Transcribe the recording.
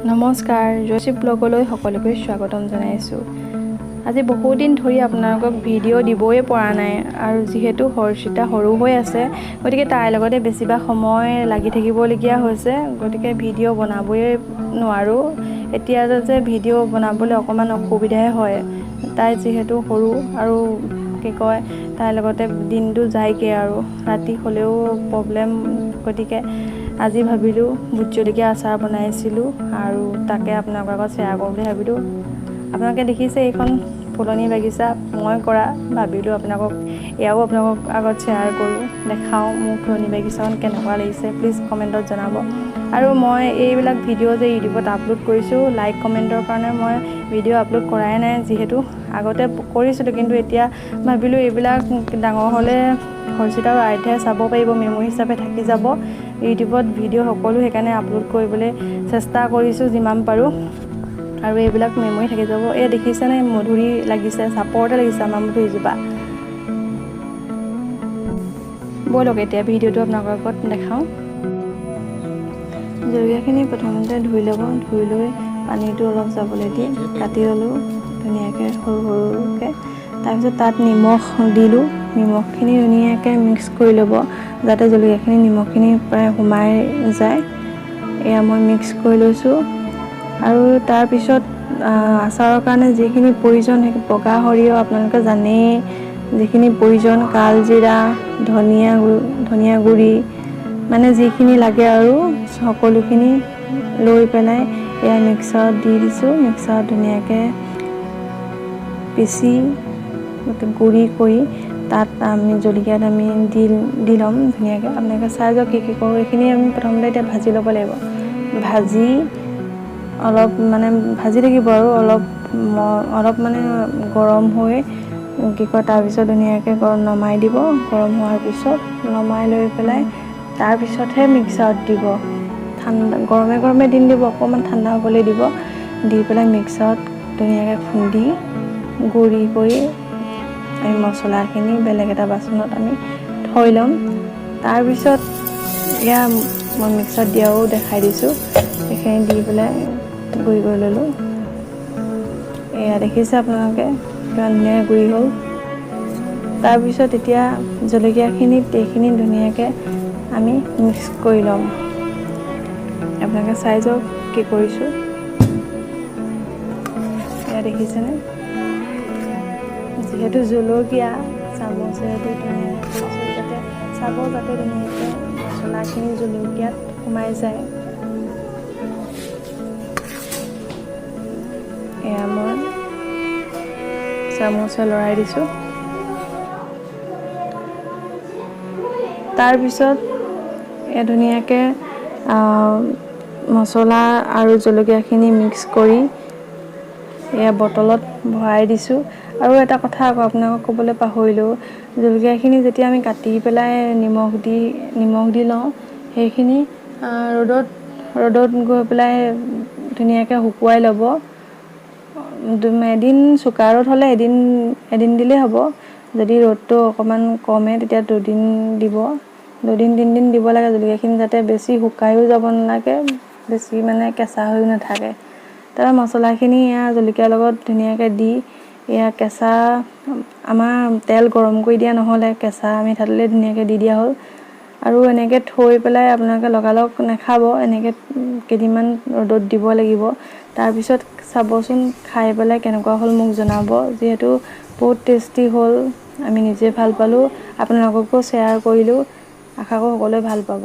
নমস্কাৰ, জয়শ্ৰী ব্লগলৈ সকলোকে স্বাগতম জনাইছোঁ। আজি বহুদিন ধৰি আপোনালোকক ভিডিঅ' দিবই পৰা নাই আৰু যিহেতু হৰ্ষিতা সৰু হৈ আছে গতিকে তাইৰ লগতে বেছিভাগ সময় লাগি থাকিবলগীয়া হৈছে, গতিকে ভিডিঅ' বনাবই নোৱাৰোঁ। এতিয়া যে ভিডিঅ' বনাবলৈ অকণমান অসুবিধাই হয়, তাই যিহেতু সৰু আৰু তাইৰ লগতে দিনটো যায়গৈ আৰু ৰাতি হ'লেও প্ৰব্লেম। গতিকে আজি ভাবিলোঁ ভোট জলকীয়া আচাৰ বনাইছিলোঁ আৰু তাকে আপোনালোকৰ আগত শ্বেয়াৰ কৰোঁ বুলি ভাবিলোঁ। আপোনালোকে দেখিছে এইখন ফুলনি বাগিচা মই কৰা, ভাবিলোঁ আপোনালোকক আগত শ্বেয়াৰ কৰোঁ, দেখাওঁ মোৰ ফুলনি বাগিচাখন কেনেকুৱা লাগিছে। প্লিজ কমেণ্টত জনাব। আৰু মই এইবিলাক ভিডিঅ' যে ইউটিউবত আপলোড কৰিছোঁ, লাইক কমেণ্টৰ কাৰণে মই ভিডিঅ' আপলোড কৰাই নাই, যিহেতু আগতে কৰিছিলোঁ, কিন্তু এতিয়া ভাবিলোঁ এইবিলাক ডাঙৰ হ'লে হৰ্ষিতা আৰু আইতাই চাব পাৰিব, মেমৰি হিচাপে থাকি যাব ইউটিউবত ভিডিঅ' সকলো, সেইকাৰণে আপলোড কৰিবলৈ চেষ্টা কৰিছোঁ যিমান পাৰোঁ আৰু এইবিলাক মেমৰি থাকি যাব। এই দেখিছেনে মধুৰি লাগিছে, চাপৰতে লাগিছে আমাৰ মধুৰিজোপা। ব'লক এতিয়া ভিডিঅ'টো আপোনালোকৰ আগত দেখাওঁ। জলকীয়াখিনি প্ৰথমতে ধুই ল'ব, ধুই লৈ পানীটো অলপ যাবলৈ দি কাটি ল'লোঁ ধুনীয়াকৈ সৰু সৰুকৈ। তাৰপিছত তাত নিমখ দিলোঁ, নিমখখিনি ধুনীয়াকৈ মিক্স কৰি ল'ব যাতে জলকীয়াখিনি নিমখখিনি প্ৰায় সোমাই যায়। এয়া মই মিক্স কৰি লৈছোঁ আৰু তাৰপিছত আচাৰৰ কাৰণে যিখিনি প্ৰয়োজন, সেই বগা সৰিয়হ আপোনালোকে জানেই যিখিনি প্ৰয়োজন, কালজিৰা, ধনিয়া গুড়ি, মানে যিখিনি লাগে আৰু সকলোখিনি লৈ পেলাই এয়া মিক্সাৰত দি দিছোঁ। মিক্সাৰত ধুনীয়াকৈ পিচি গুড়ি কৰি তাত আমি জলকীয়াত আমি দি ল'ম ধুনীয়াকৈ। আপোনালোকে চাই যাওক কি কৰোঁ। এইখিনি আমি প্ৰথমতে এতিয়া ভাজি ল'ব লাগিব। ভাজি অলপ মানে ভাজি থাকিব আৰু অলপ মানে গৰম হৈ তাৰপিছত ধুনীয়াকৈ নমাই দিব। গৰম হোৱাৰ পিছত নমাই লৈ পেলাই তাৰপিছতহে মিক্সাৰত দিব। গৰমে দি দিব, অকণমান ঠাণ্ডা হ'বলৈ দিব। দি পেলাই মিক্সাৰত ধুনীয়াকৈ খুন্দি গুড়ি কৰি এই মছলাখিনি বেলেগ এটা বাচনত আমি থৈ ল'ম। তাৰপিছত এয়া মই মিক্সাৰত দিয়াও দেখাই দিছোঁ, সেইখিনি দি পেলাই গুড়ি কৰি ল'লোঁ। এয়া দেখিছে আপোনালোকে কিমান ধুনীয়াকৈ গুড়ি হ'ল। তাৰপিছত এতিয়া জলকীয়াখিনিত এইখিনি ধুনীয়াকৈ আমি মিক্স কৰি ল'ম। আপোনালোকে চাই যাওক কি কৰিছোঁ। এয়া দেখিছেনে, যিহেতু জলকীয়া চামুচেদি ধুনীয়াকৈ কৰিছোঁ যাতে ধুনীয়াকৈ মছলাখিনি জলকীয়াত সোমাই যায়। এয়া মই চামুচে লৰাই দিছোঁ। তাৰপিছত এয়া ধুনীয়াকৈ মছলা আৰু জলকীয়াখিনি মিক্স কৰি এয়া বটলত ভৰাই দিছোঁ। আৰু এটা কথা আকৌ আপোনালোকক ক'বলৈ পাহৰিলোঁ, জলকীয়াখিনি যেতিয়া আমি কাটি পেলাই নিমখ দি লওঁ, সেইখিনি ৰ'দত গৈ পেলাই ধুনীয়াকৈ শুকুৱাই ল'ব। এদিন চোকা ৰ'দ হ'লে এদিন দিলেই হ'ব। যদি ৰ'দটো অকণমান কমে তেতিয়া 2 দিন দিব। 2 দিন 3 দিন দিব লাগে, জলকীয়াখিনি যাতে বেছি শুকায়ো যাব নালাগে, বেছি মানে কেঁচা হৈও নাথাকে। তাৰপৰা মছলাখিনি এয়া জলকীয়াৰ লগত ধুনীয়াকৈ দি এয়া আমাৰ তেল গৰম কৰি দিয়া নহ'লে কেঁচা মিঠাতেলেই ধুনীয়াকৈ দি দিয়া হ'ল। আৰু এনেকৈ থৈ পেলাই আপোনালোকে লগালগ নাখাব, এনেকৈ কেইদিনমান ৰ'দত দিব লাগিব। তাৰপিছত চাবচোন খাই পেলাই কেনেকুৱা হ'ল মোক জনাব। যিহেতু বহুত টেষ্টি হ'ল, আমি নিজে ভাল পালোঁ, আপোনালোককো শ্বেয়াৰ কৰিলোঁ। আশা কৰোঁ সকলোৱে ভাল পাব।